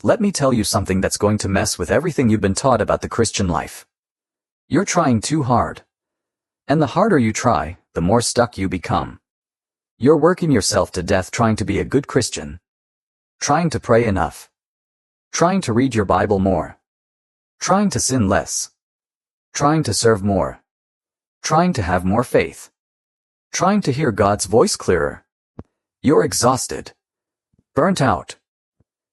Let me tell you something that's going to mess with everything you've been taught about the Christian life. You're trying too hard. And the harder you try, the more stuck you become. You're working yourself to death trying to be a good Christian. Trying to pray enough. Trying to read your Bible more. Trying to sin less. Trying to serve more. Trying to have more faith. Trying to hear God's voice clearer. You're exhausted. Burnt out.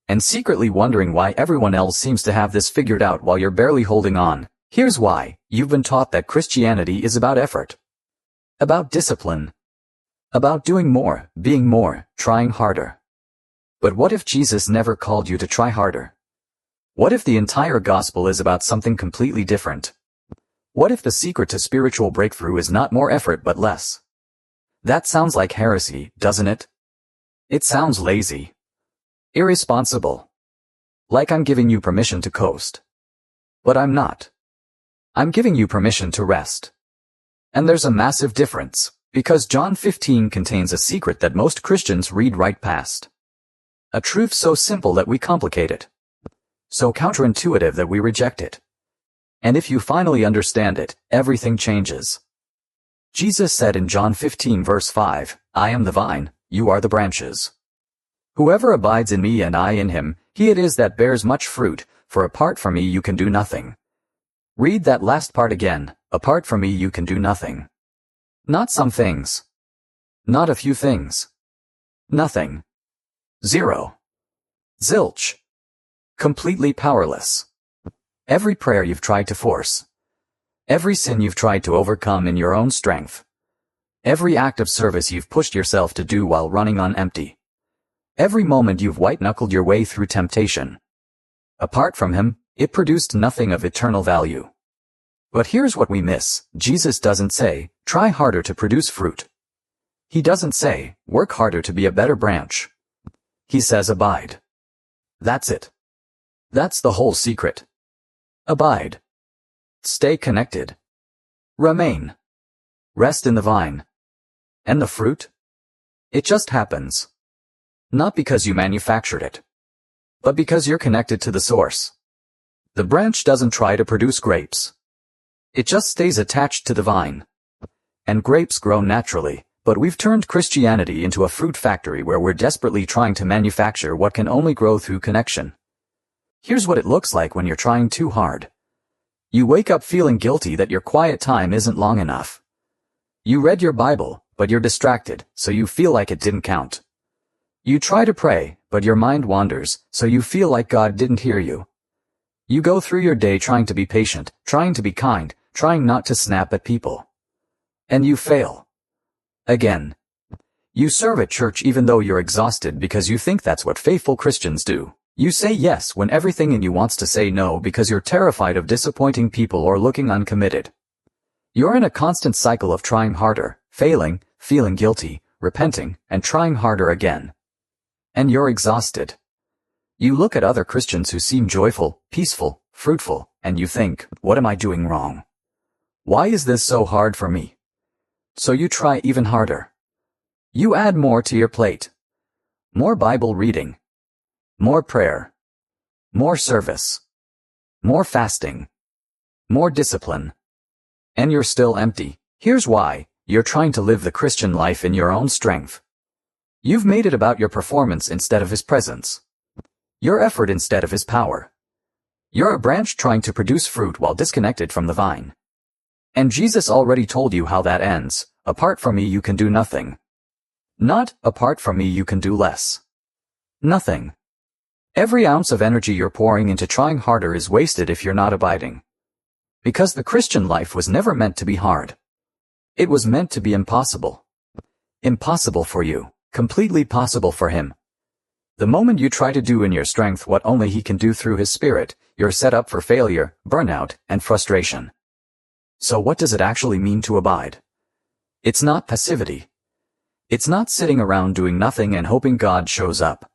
And secretly wondering why everyone else seems to have this figured out while you're barely holding on. Here's why. You've been taught that Christianity is about effort. About discipline. About doing more, being more, trying harder. But what if Jesus never called you to try harder? What if the entire gospel is about something completely different? What if the secret to spiritual breakthrough is not more effort but less? That sounds like heresy, doesn't it? It sounds lazy. Irresponsible. Like I'm giving you permission to coast. But I'm not. I'm giving you permission to rest. And there's a massive difference, because John 15 contains a secret that most Christians read right past. A truth so simple that we complicate it. So counterintuitive that we reject it. And if you finally understand it, everything changes. Jesus said in John 15 verse 5, I am the vine, you are the branches. Whoever abides in me and I in him, he it is that bears much fruit, for apart from me you can do nothing. Read that last part again, apart from me you can do nothing. Not some things. Not a few things. Nothing. Zero. Zilch. Completely powerless. Every prayer you've tried to force. Every sin you've tried to overcome in your own strength. Every act of service you've pushed yourself to do while running on empty. Every moment you've white-knuckled your way through temptation. Apart from him, it produced nothing of eternal value. But here's what we miss. Jesus doesn't say, try harder to produce fruit. He doesn't say, work harder to be a better branch. He says abide. That's it. That's the whole secret. Abide. Stay connected. Remain. Rest in the vine. And the fruit? It just happens. Not because you manufactured it, but because you're connected to the source. The branch doesn't try to produce grapes. It just stays attached to the vine. And grapes grow naturally, but we've turned Christianity into a fruit factory where we're desperately trying to manufacture what can only grow through connection. Here's what it looks like when you're trying too hard. You wake up feeling guilty that your quiet time isn't long enough. You read your Bible, but you're distracted, so you feel like it didn't count. You try to pray, but your mind wanders, so you feel like God didn't hear you. You go through your day trying to be patient, trying to be kind, trying not to snap at people. And you fail. Again. You serve at church even though you're exhausted because you think that's what faithful Christians do. You say yes when everything in you wants to say no because you're terrified of disappointing people or looking uncommitted. You're in a constant cycle of trying harder, failing, feeling guilty, repenting, and trying harder again. And you're exhausted. You look at other Christians who seem joyful, peaceful, fruitful, and you think, what am I doing wrong? Why is this so hard for me? So you try even harder. You add more to your plate. More Bible reading. More prayer. More service. More fasting. More discipline. And you're still empty. Here's why. You're trying to live the Christian life in your own strength. You've made it about your performance instead of his presence. Your effort instead of his power. You're a branch trying to produce fruit while disconnected from the vine. And Jesus already told you how that ends. Apart from me you can do nothing. Not, apart from me you can do less. Nothing. Every ounce of energy you're pouring into trying harder is wasted if you're not abiding. Because the Christian life was never meant to be hard. It was meant to be impossible. Impossible for you. Completely possible for him. The moment you try to do in your strength what only he can do through his Spirit, you're set up for failure, burnout, and frustration. So what does it actually mean to abide? It's not passivity. It's not sitting around doing nothing and hoping God shows up.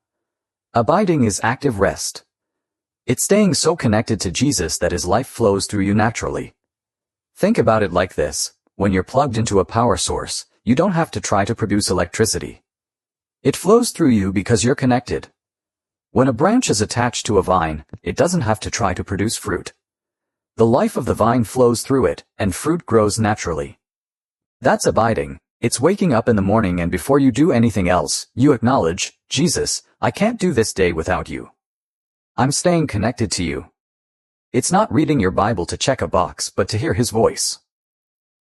Abiding is active rest. It's staying so connected to Jesus that his life flows through you naturally. Think about it like this. When you're plugged into a power source, you don't have to try to produce electricity. It flows through you because you're connected. When a branch is attached to a vine, it doesn't have to try to produce fruit. The life of the vine flows through it, and fruit grows naturally. That's abiding. It's waking up in the morning and before you do anything else, you acknowledge, Jesus, I can't do this day without you. I'm staying connected to you. It's not reading your Bible to check a box, but to hear his voice.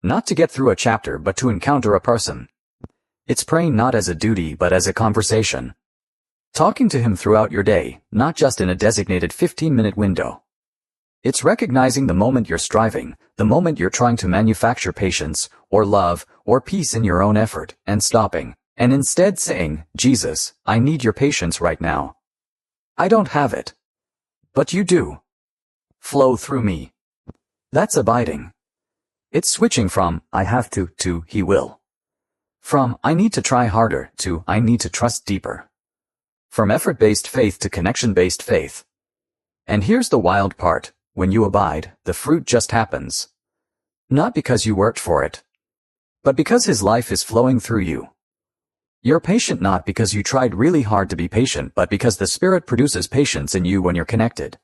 Not to get through a chapter, but to encounter a person. It's praying not as a duty, but as a conversation. Talking to him throughout your day, not just in a designated 15-minute window. It's recognizing the moment you're striving, the moment you're trying to manufacture patience, or love, or peace in your own effort, and stopping, and instead saying, Jesus, I need your patience right now. I don't have it. But you do. Flow through me. That's abiding. It's switching from, I have to, he will. From, I need to try harder, to, I need to trust deeper. From effort-based faith to connection-based faith. And here's the wild part. When you abide, the fruit just happens. Not because you worked for it, but because his life is flowing through you. You're patient not because you tried really hard to be patient, but because the Spirit produces patience in you when you're connected.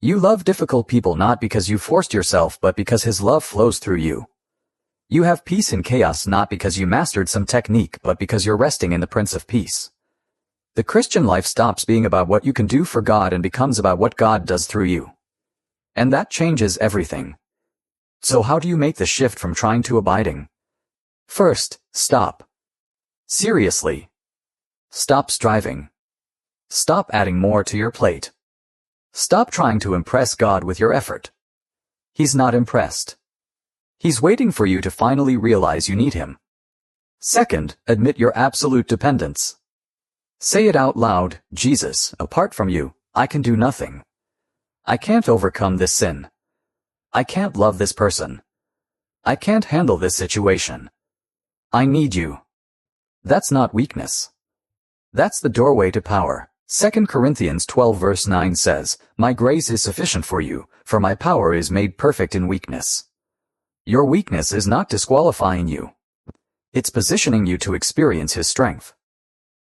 You love difficult people not because you forced yourself, but because his love flows through you. You have peace in chaos not because you mastered some technique, but because you're resting in the Prince of Peace. The Christian life stops being about what you can do for God and becomes about what God does through you. And that changes everything. So how do you make the shift from trying to abiding? First, stop. Seriously. Stop striving. Stop adding more to your plate. Stop trying to impress God with your effort. He's not impressed. He's waiting for you to finally realize you need him. Second, admit your absolute dependence. Say it out loud, Jesus, apart from you, I can do nothing. I can't overcome this sin. I can't love this person. I can't handle this situation. I need you. That's not weakness. That's the doorway to power. 2 Corinthians 12 verse 9 says, My grace is sufficient for you, for my power is made perfect in weakness. Your weakness is not disqualifying you. It's positioning you to experience his strength.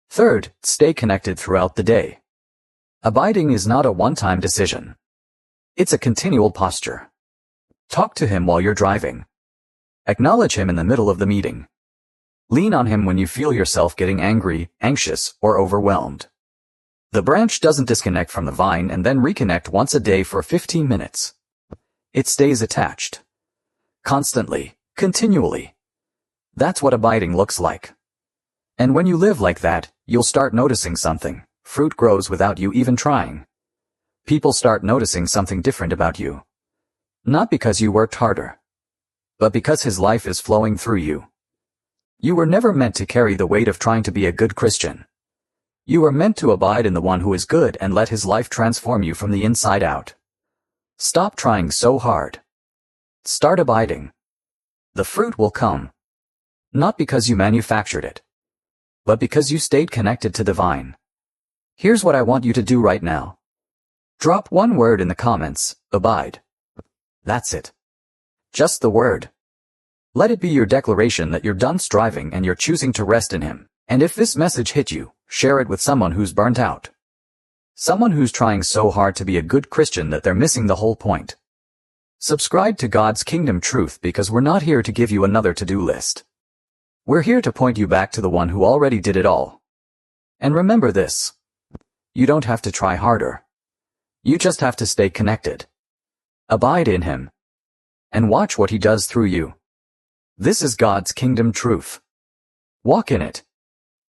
Third, stay connected throughout the day. Abiding is not a one-time decision. It's a continual posture. Talk to him while you're driving. Acknowledge him in the middle of the meeting. Lean on him when you feel yourself getting angry, anxious, or overwhelmed. The branch doesn't disconnect from the vine and then reconnect once a day for 15 minutes. It stays attached. Constantly, continually. That's what abiding looks like. And when you live like that, you'll start noticing something. Fruit grows without you even trying. People start noticing something different about you. Not because you worked harder, but because his life is flowing through you. You were never meant to carry the weight of trying to be a good Christian. You were meant to abide in the one who is good and let his life transform you from the inside out. Stop trying so hard. Start abiding. The fruit will come. Not because you manufactured it, but because you stayed connected to the vine. Here's what I want you to do right now. Drop one word in the comments, abide. That's it. Just the word. Let it be your declaration that you're done striving and you're choosing to rest in him. And if this message hit you, share it with someone who's burnt out. Someone who's trying so hard to be a good Christian that they're missing the whole point. Subscribe to God's Kingdom Truth because we're not here to give you another to-do list. We're here to point you back to the one who already did it all. And remember this. You don't have to try harder. You just have to stay connected. Abide in him. And watch what he does through you. This is God's Kingdom Truth. Walk in it.